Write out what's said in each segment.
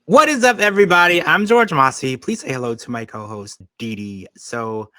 What is up, everybody? I'm George Mossey. Please say hello to my co-host DeeDee. So,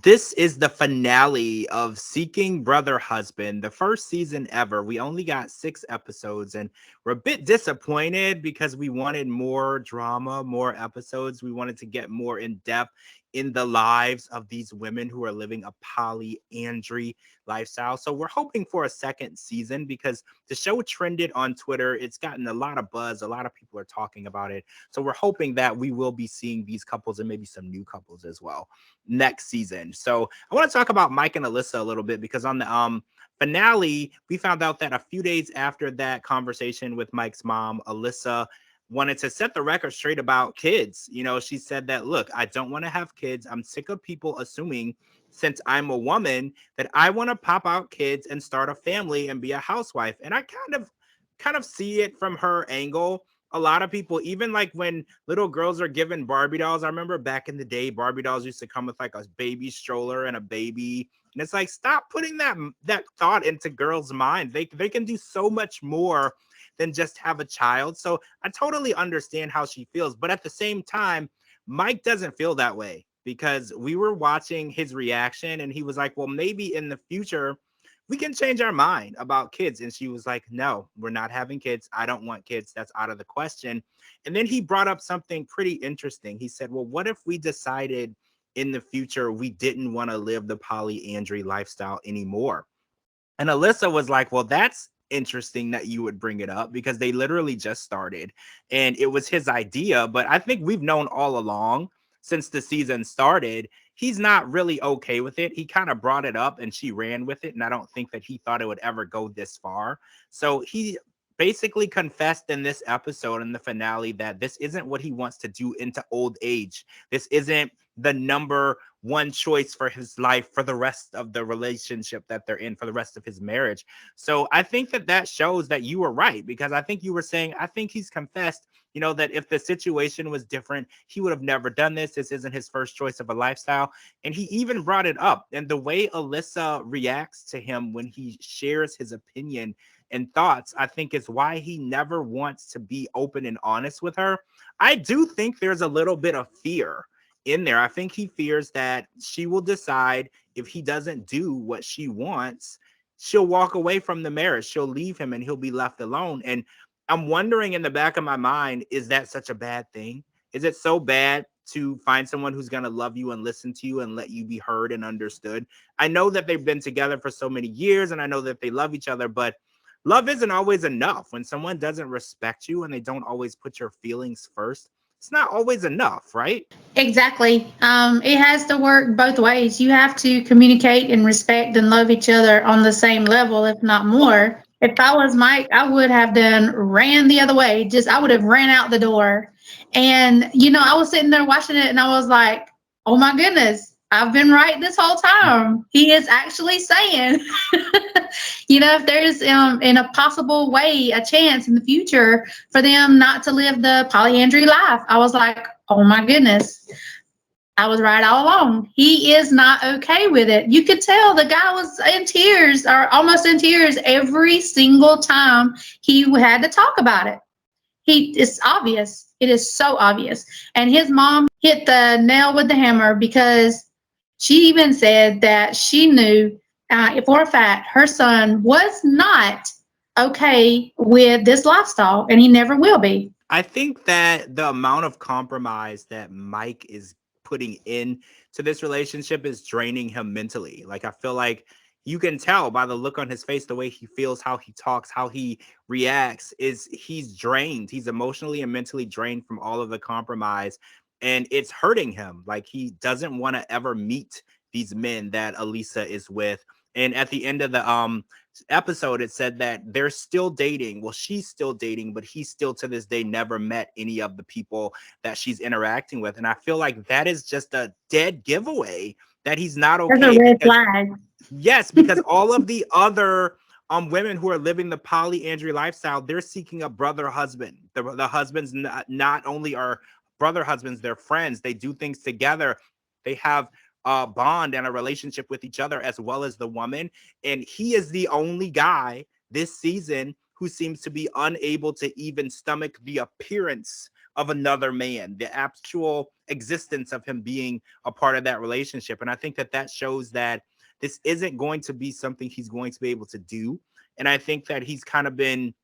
this is the finale of Seeking Brother Husband, the first season ever. We only got 6 episodes, and we're a bit disappointed because we wanted more drama, more episodes. We wanted to get more in depth in the lives of these women who are living a polyandry lifestyle. So we're hoping for a second season because the show trended on Twitter. It's gotten a lot of buzz. A lot of people are talking about it. So we're hoping that we will be seeing these couples and maybe some new couples as well next season. So I want to talk about Mike and Alyssa a little bit because on the finale, we found out that a few days after that conversation with Mike's mom, Alyssa wanted to set the record straight about kids. You know, she said that, look, I don't want to have kids. I'm sick of people assuming since I'm a woman that I want to pop out kids and start a family and be a housewife. And I kind of see it from her angle. A lot of people, even like when little girls are given Barbie dolls, I remember back in the day, Barbie dolls used to come with like a baby stroller and a baby. And it's like, stop putting that thought into girls' minds. They can do so much more than just have a child. So I totally understand how she feels. But at the same time, Mike doesn't feel that way because we were watching his reaction and he was like, well, maybe in the future we can change our mind about kids. And she was like, no, we're not having kids. I don't want kids. That's out of the question. And then he brought up something pretty interesting. He said, well, what if we decided in the future we didn't want to live the polyandry lifestyle anymore? And Alyssa was like, well, that's interesting that you would bring it up because they literally just started and it was his idea. But I think we've known all along since the season started, he's not really okay with it. He kind of brought it up and she ran with it. And I don't think that he thought it would ever go this far. So he basically confessed in this episode in the finale that this isn't what he wants to do into old age. This isn't the number one choice for his life for the rest of the relationship that they're in for the rest of his marriage. So I think that that shows that you were right because I think you were saying I think he's confessed, you know, that if the situation was different, he would have never done this. This isn't his first choice of a lifestyle. And he even brought it up. And the way Alyssa reacts to him when he shares his opinion and thoughts, I think is why he never wants to be open and honest with her. I do think there's a little bit of fear in there. I think he fears that she will decide if he doesn't do what she wants, she'll walk away from the marriage. She'll leave him and he'll be left alone. And I'm wondering in the back of my mind, is that such a bad thing? Is it so bad to find someone who's going to love you and listen to you and let you be heard and understood? I know that they've been together for so many years and I know that they love each other, but love isn't always enough. When someone doesn't respect you and they don't always put your feelings first, it's not always enough, right? Exactly. It has to work both ways. You have to communicate and respect and love each other on the same level, if not more. If I was Mike, I would have done ran the other way. Just I would have ran out the door. And I was sitting there watching it, and I was like, "Oh my goodness, I've been right this whole time." He is actually saying, if there's in a possible way a chance in the future for them not to live the polyandry life, I was like, oh my goodness, I was right all along. He is not okay with it. You could tell the guy was in tears or almost in tears every single time he had to talk about it. It's obvious. It is so obvious. And his mom hit the nail with the hammer because she even said that she knew for a fact her son was not okay with this lifestyle and he never will be. I think that the amount of compromise that Mike is putting in to this relationship is draining him mentally. Like I feel like you can tell by the look on his face, the way he feels, how he talks, how he reacts, is he's drained. He's emotionally and mentally drained from all of the compromise. And it's hurting him. Like he doesn't want to ever meet these men that Elisa is with. And at the end of the episode, it said that they're still dating. Well, she's still dating, but he still to this day never met any of the people that she's interacting with. And I feel like that is just a dead giveaway that he's not That's a okay red because flag. yes, because all of the other women who are living the polyandry lifestyle, they're seeking a brother husband. The husbands not only are brother husbands, they're friends. They do things together. They have a bond and a relationship with each other as well as the woman. And he is the only guy this season who seems to be unable to even stomach the appearance of another man, the actual existence of him being a part of that relationship. And I think that that shows that this isn't going to be something he's going to be able to do. And I think that he's kind of been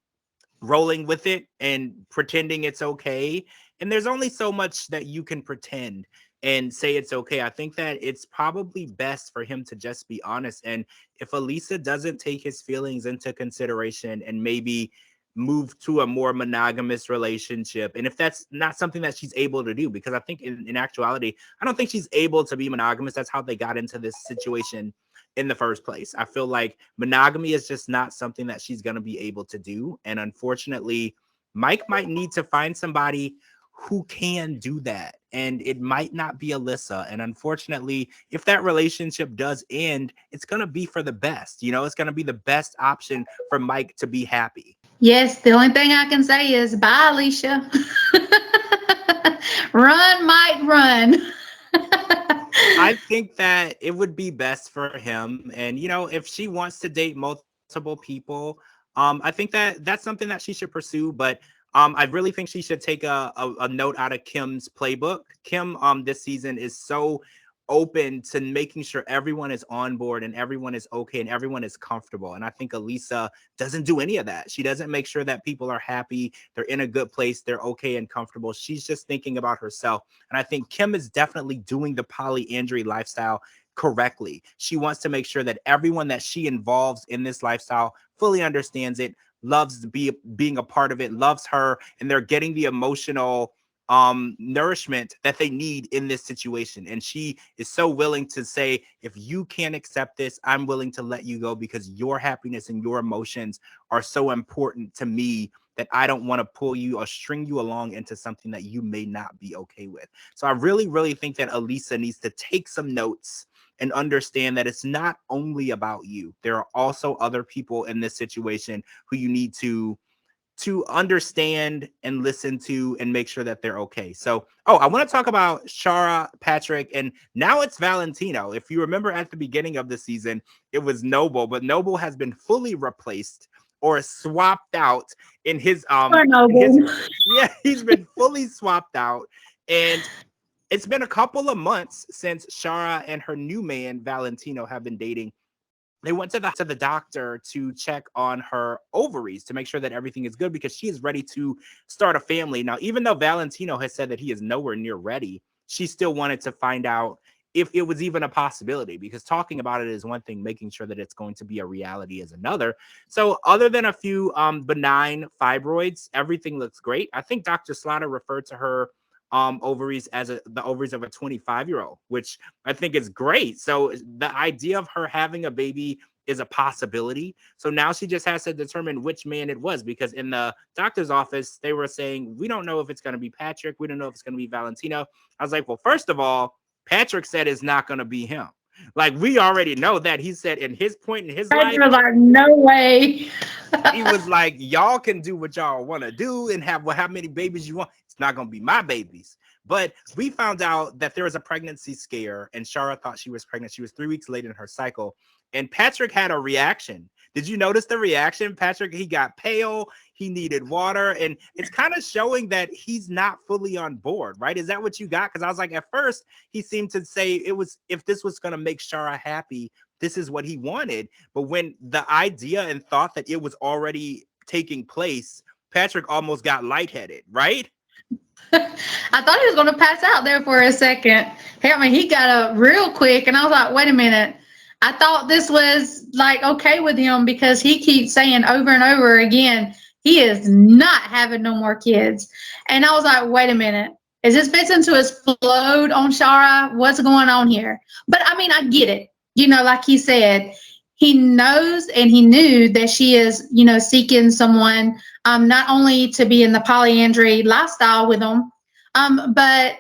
rolling with it and pretending it's okay. And there's only so much that you can pretend and say it's okay. I think that it's probably best for him to just be honest. And if Elisa doesn't take his feelings into consideration and maybe move to a more monogamous relationship, and if that's not something that she's able to do, because I think in actuality, I don't think she's able to be monogamous. That's how they got into this situation in the first place. I feel like monogamy is just not something that she's going to be able to do. And unfortunately, Mike might need to find somebody who can do that. And it might not be Alyssa. And unfortunately, if that relationship does end, it's going to be for the best. You know, it's going to be the best option for Mike to be happy. Yes, the only thing I can say is bye, Alicia. Run, Mike, run. I think that it would be best for him. And, you know, if she wants to date multiple people, I think that that's something that she should pursue. But I really think she should take a note out of Kim's playbook. Kim this season is so open to making sure everyone is on board and everyone is okay and everyone is comfortable. And I think Elisa doesn't do any of that. She doesn't make sure that people are happy, they're in a good place, they're okay and comfortable. She's just thinking about herself. And I think Kim is definitely doing the polyandry lifestyle correctly. She wants to make sure that everyone that she involves in this lifestyle fully understands it, loves being a part of it, loves her, and they're getting the emotional nourishment that they need in this situation. And she is so willing to say, if you can't accept this, I'm willing to let you go because your happiness and your emotions are so important to me that I don't want to pull you or string you along into something that you may not be okay with. So I really, really think that Elisa needs to take some notes and understand that it's not only about you. There are also other people in this situation who you need to understand and listen to and make sure that they're okay. So, I want to talk about Shara, Patrick, and now it's Valentino. If you remember at the beginning of the season, it was Noble, but Noble has been fully replaced or swapped out in his he's been fully swapped out. And it's been a couple of months since Shara and her new man Valentino have been dating. They went to the doctor to check on her ovaries to make sure that everything is good because she is ready to start a family. Now, even though Valentino has said that he is nowhere near ready, she still wanted to find out if it was even a possibility, because talking about it is one thing, making sure that it's going to be a reality is another. So other than a few benign fibroids, everything looks great. I think Dr. Slaughter referred to her ovaries as the ovaries of a 25-year-old, which I think is great. So the idea of her having a baby is a possibility. So now she just has to determine which man it was, because in the doctor's office, they were saying, we don't know if it's going to be Patrick. We don't know if it's going to be Valentino. I was like, well, first of all, Patrick said it's not going to be him. Like, we already know that. He said in his point in his life, was like, no way. He was like, y'all can do what y'all want to do and have how many babies you want. It's not going to be my babies. But we found out that there was a pregnancy scare, and Shara thought she was pregnant. She was 3 weeks late in her cycle, and Patrick had a reaction. Did you notice the reaction? Patrick, he got pale, he needed water, and it's kind of showing that he's not fully on board, right? Is that what you got? Because I was like, at first, he seemed to say it was, if this was going to make Shara happy, this is what he wanted. But when the idea and thought that it was already taking place, Patrick almost got lightheaded, right? I thought he was going to pass out there for a second. I mean, he got up real quick, and I was like, wait a minute. I thought this was like okay with him because he keeps saying over and over again, he is not having no more kids. And I was like, wait a minute. Is this fixing to explode on Shara? What's going on here? But I mean, I get it. You know, like he said, he knows and he knew that she is, you know, seeking someone not only to be in the polyandry lifestyle with him, but,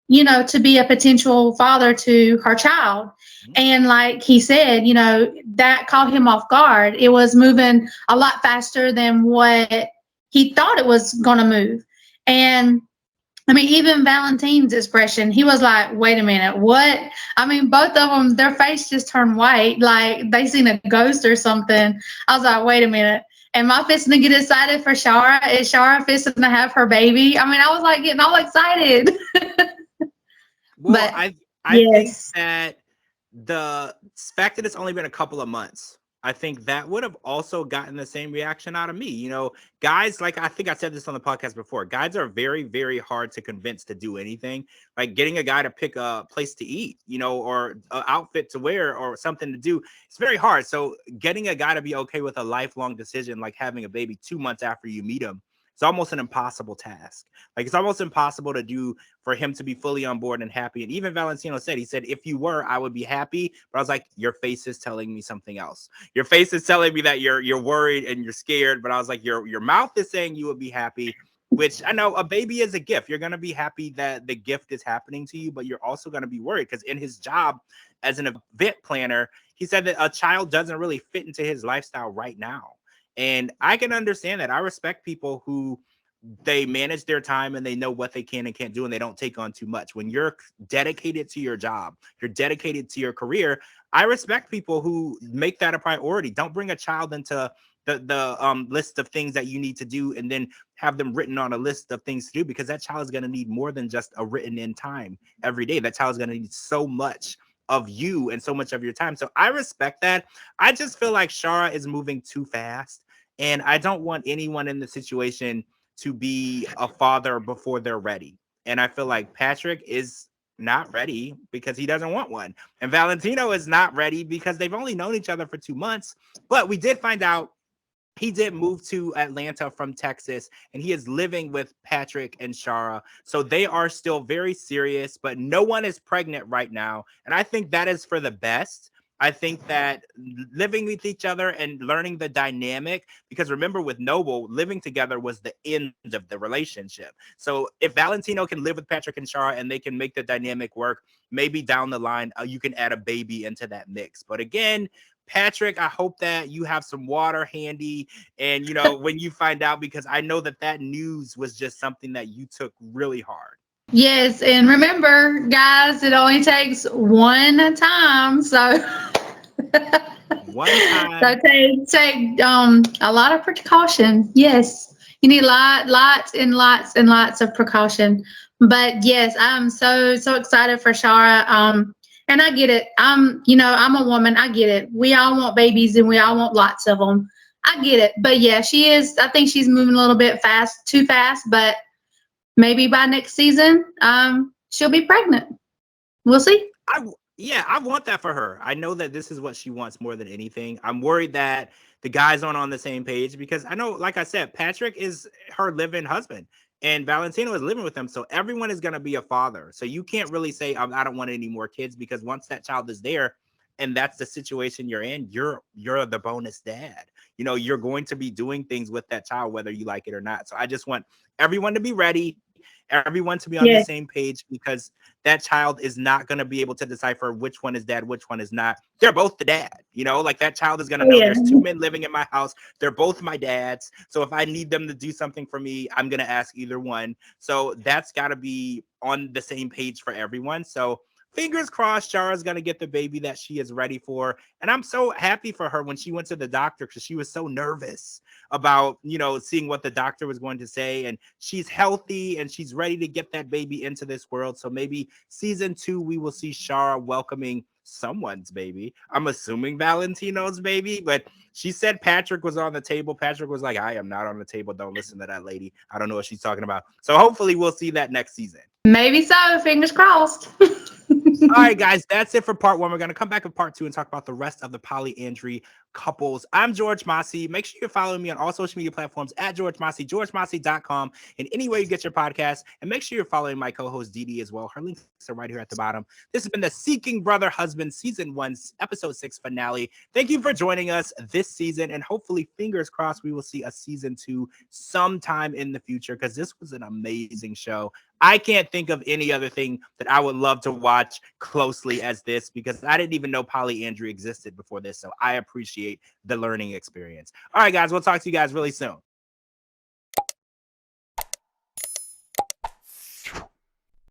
you know, to be a potential father to her child. And like he said, you know, that caught him off guard. It was moving a lot faster than what he thought it was going to move. And I mean, even Valentine's expression, he was like, wait a minute, what? I mean, both of them, their face just turned white, like they seen a ghost or something. I was like, wait a minute. Am I fixing to get excited for Shara? Is Shara fixing to have her baby? I mean, I was like getting all excited. Well, But I think yes. that the fact that it's only been a couple of months, I think that would have also gotten the same reaction out of me. You know, guys, like I think I said this on the podcast before, guys are very, very hard to convince to do anything. Like getting a guy to pick a place to eat, you know, or an outfit to wear or something to do, it's very hard. So getting a guy to be okay with a lifelong decision, like having a baby 2 months after you meet him, it's almost an impossible task. Like it's almost impossible to do for him to be fully on board and happy. And even Valentino said, he said, if you were, I would be happy. But I was like, your face is telling me something else. Your face is telling me that you're worried and you're scared. But I was like, your mouth is saying you would be happy, which I know a baby is a gift. You're going to be happy that the gift is happening to you, but you're also going to be worried because in his job as an event planner, he said that a child doesn't really fit into his lifestyle right now. And I can understand that. I respect people who they manage their time and they know what they can and can't do and they don't take on too much. When you're dedicated to your job, you're dedicated to your career, I respect people who make that a priority. Don't bring a child into the list of things that you need to do and then have them written on a list of things to do, because that child is going to need more than just a written in time every day. That child is going to need so much of you and so much of your time. So I respect that. I just feel like Shara is moving too fast, and I don't want anyone in the situation to be a father before they're ready. And I feel like Patrick is not ready because he doesn't want one. And Valentino is not ready because they've only known each other for 2 months. But we did find out he did move to Atlanta from Texas, and he is living with Patrick and Shara. So they are still very serious, but no one is pregnant right now. And I think that is for the best. I think that living with each other and learning the dynamic, because remember with Noble, living together was the end of the relationship. So if Valentino can live with Patrick and Shara and they can make the dynamic work, maybe down the line, you can add a baby into that mix. But again, Patrick, I hope that you have some water handy. And, you know, when you find out, because I know that that news was just something that you took really hard. Yes, and remember, guys, it only takes one time. So One so time. take a lot of precaution. Yes. You need lots and lots and lots of precaution. But yes, I'm so excited for Shara. And I get it. I'm a woman. I get it. We all want babies and we all want lots of them. I get it. But yeah, she is. I think she's moving a little bit too fast. But maybe by next season, she'll be pregnant. We'll see. Yeah, I want that for her. I know that this is what she wants more than anything. I'm worried that the guys aren't on the same page because I know, like I said, Patrick is her living husband and Valentino is living with them. So everyone is going to be a father. So you can't really say, I don't want any more kids, because once that child is there and that's the situation you're in, you're the bonus dad. You know, you're going to be doing things with that child, whether you like it or not. So I just want everyone to be ready, everyone to be on the Yes. same page, because that child is not going to be able to decipher which one is dad, which one is not. They're both the dad, you know, like that child is going to Oh know yeah. there's two men living in my house. They're both my dads. So if I need them to do something for me, I'm going to ask either one. So that's got to be on the same page for everyone. So fingers crossed, Shara's going to get the baby that she is ready for. And I'm so happy for her when she went to the doctor, because she was so nervous about, you know, seeing what the doctor was going to say. And she's healthy and she's ready to get that baby into this world. So maybe season 2, we will see Shara welcoming someone's baby. I'm assuming Valentino's baby, but she said Patrick was on the table. Patrick was like, I am not on the table. Don't listen to that lady. I don't know what she's talking about. So hopefully we'll see that next season. Maybe so. Fingers crossed. All right, guys, that's it for part 1. We're going to come back with part 2 and talk about the rest of the polyandry couples. I'm George Mossey. Make sure you're following me on all social media platforms at George Mossey, georgemossey.com, and anywhere you get your podcast. And make sure you're following my co-host DeeDee as well. Her links are right here at the bottom. This has been the Seeking Brother Husband Season 1, Episode 6 finale. Thank you for joining us this season, and hopefully, fingers crossed, we will see a Season 2 sometime in the future, because this was an amazing show. I can't think of any other thing that I would love to watch closely as this, because I didn't even know polyandry existed before this. So I appreciate the learning experience. All right, guys, we'll talk to you guys really soon.